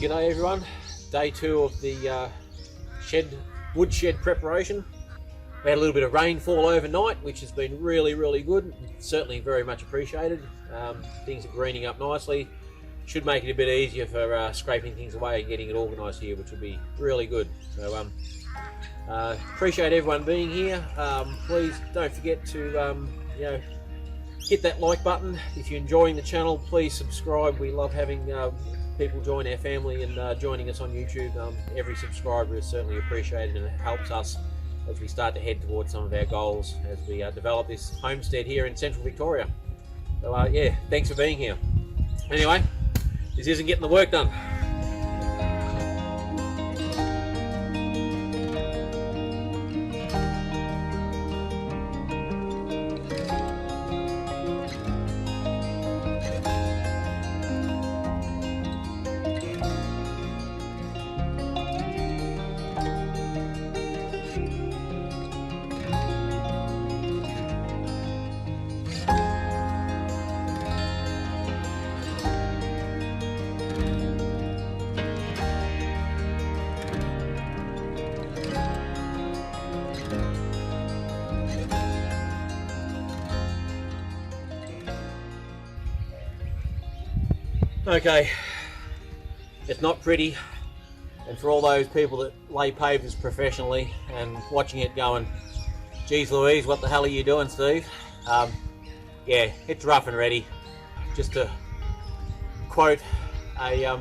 G'day everyone. Day 2 of the wood shed preparation. We had a little bit of rainfall overnight, which has been really good. Certainly very much appreciated. Things are greening up nicely. Should make it a bit easier for scraping things away and getting it organised here, which will be really good. So appreciate everyone being here. Please don't forget to hit that like button. If you're enjoying the channel, please subscribe. We love having people join our family and joining us on YouTube. Every subscriber is certainly appreciated, and it helps us as we start to head towards some of our goals as we develop this homestead here in central Victoria. So yeah, thanks for being here. Anyway, this isn't getting the work done. Okay, it's not pretty, and for all those people that lay pavers professionally and watching it going, geez Louise, what the hell are you doing, Steve? Yeah, it's rough and ready. Just to quote a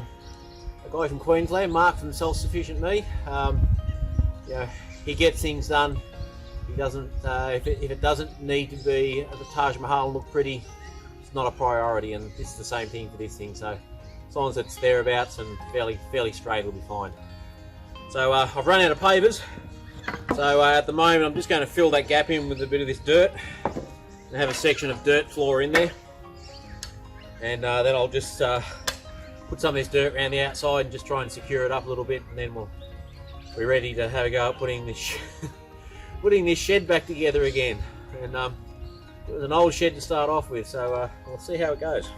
guy from Queensland, Mark from Self-Sufficient Me, he gets things done. He doesn't, if it doesn't need to be the Taj Mahal and look pretty, not a priority, and this is the same thing for this thing. So as long as it's thereabouts and fairly straight, it'll be fine. So I've run out of pavers, so at the moment I'm just going to fill that gap in with a bit of this dirt and have a section of dirt floor in there, and then I'll just put some of this dirt around the outside and just try and secure it up a little bit, and then we're ready to have a go at putting this putting this shed back together again. And it was an old shed to start off with, so we'll see how it goes.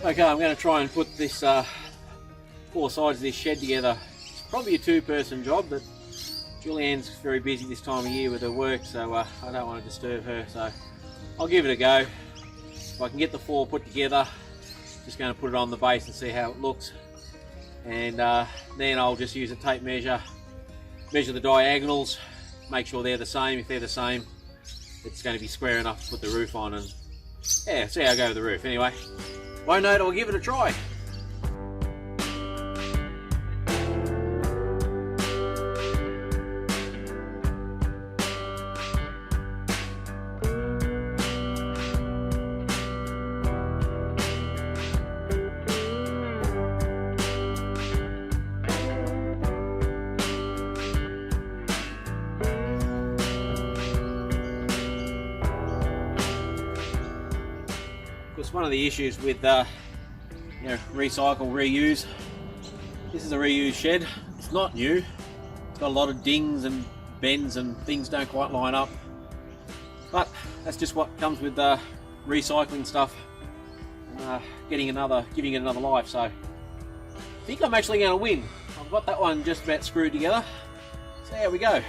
Okay, I'm going to try and put this 4 sides of this shed together. It's probably a 2-person job, but Julianne's very busy this time of year with her work, so I don't want to disturb her. So I'll give it a go. If I can get the 4 put together, just going to put it on the base and see how it looks, and then I'll just use a tape measure, measure the diagonals, make sure they're the same. If they're the same, it's going to be square enough to put the roof on, and yeah, see how I go with the roof. Anyway, why not, I'll give it a try. One of the issues with recycle, reuse, this is a reuse shed. It's not new. It's got a lot of dings and bends and things don't quite line up, but that's just what comes with recycling stuff, giving it another life. So I think I'm actually going to win. I've got that one just about screwed together, so here we go.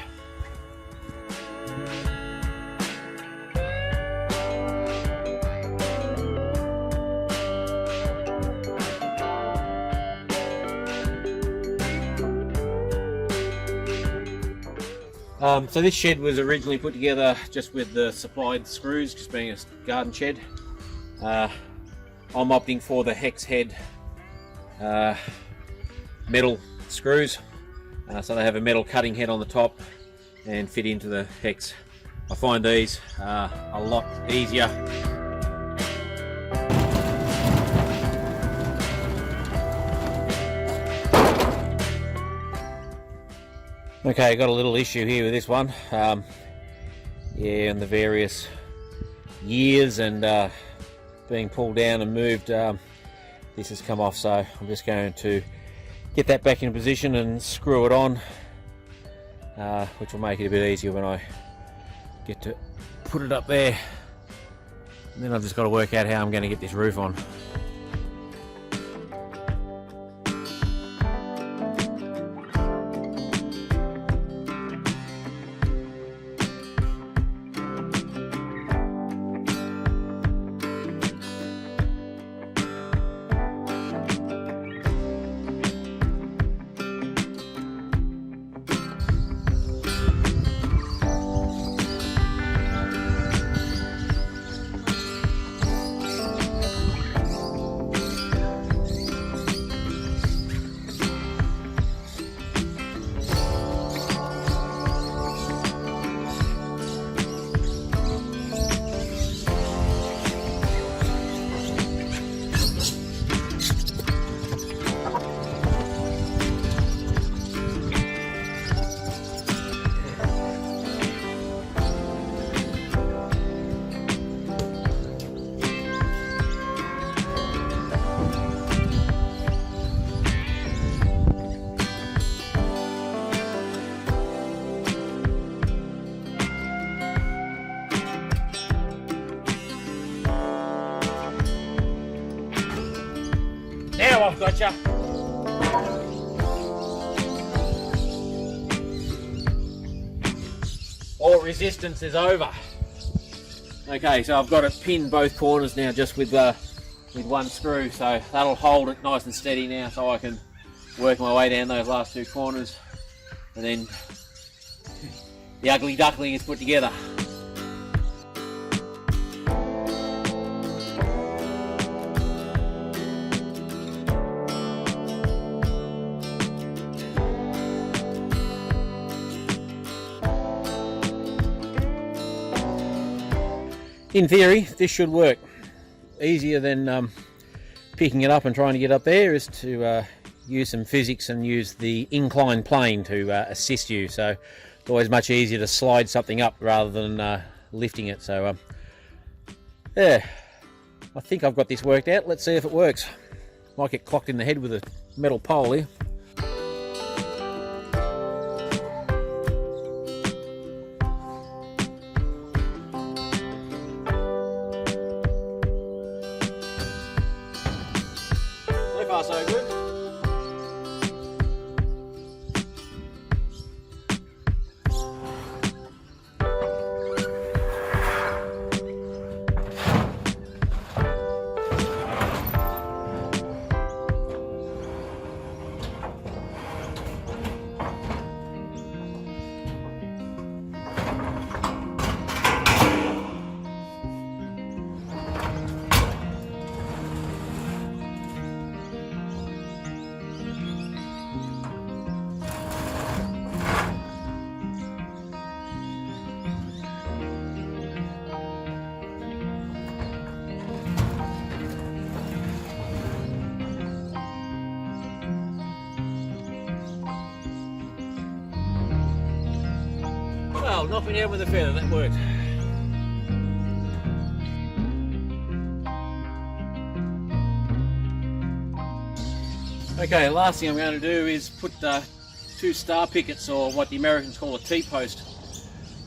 So this shed was originally put together just with the supplied screws, just being a garden shed. I'm opting for the hex head metal screws, so they have a metal cutting head on the top and fit into the hex. I find these a lot easier. Okay, got a little issue here with this one. Yeah, and the various years and being pulled down and moved, this has come off, so I'm just going to get that back in position and screw it on, which will make it a bit easier when I get to put it up there. And then I've just got to work out how I'm going to get this roof on. Now I've got you. All resistance is over. Okay, so I've got it pinned both corners now just with one screw, so that'll hold it nice and steady now, so I can work my way down those last two corners, and then the ugly duckling is put together. In theory, this should work. Easier than picking it up and trying to get up there is to use some physics and use the inclined plane to assist you. So it's always much easier to slide something up rather than lifting it. So yeah, I think I've got this worked out. Let's see if it works. Might get clocked in the head with a metal pole here. So far so good. Well, knock me down with a feather, that worked. Okay, last thing I'm going to do is put two star pickets, or what the Americans call a T-post,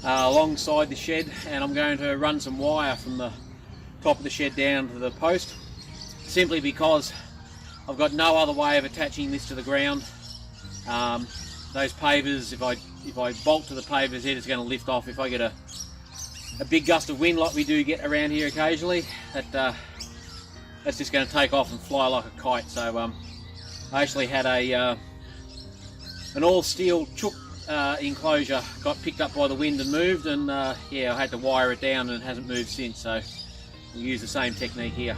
alongside the shed, and I'm going to run some wire from the top of the shed down to the post, simply because I've got no other way of attaching this to the ground. Those pavers, if I bolt to the pavers head, it's going to lift off. If I get a big gust of wind like we do get around here occasionally, that's just going to take off and fly like a kite. So I actually had an all steel chook enclosure got picked up by the wind and moved, and yeah, I had to wire it down and it hasn't moved since, so we'll use the same technique here.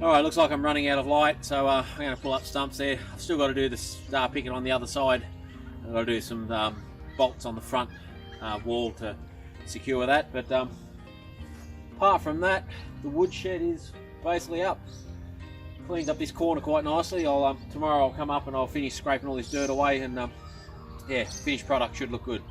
Alright, looks like I'm running out of light, so I'm going to pull up stumps there. I've still got to do the star picket on the other side. I've got to do some bolts on the front wall to secure that, but apart from that, the wood shed is basically up. Cleaned up this corner quite nicely. Tomorrow I'll come up and I'll finish scraping all this dirt away, and yeah, finished product should look good.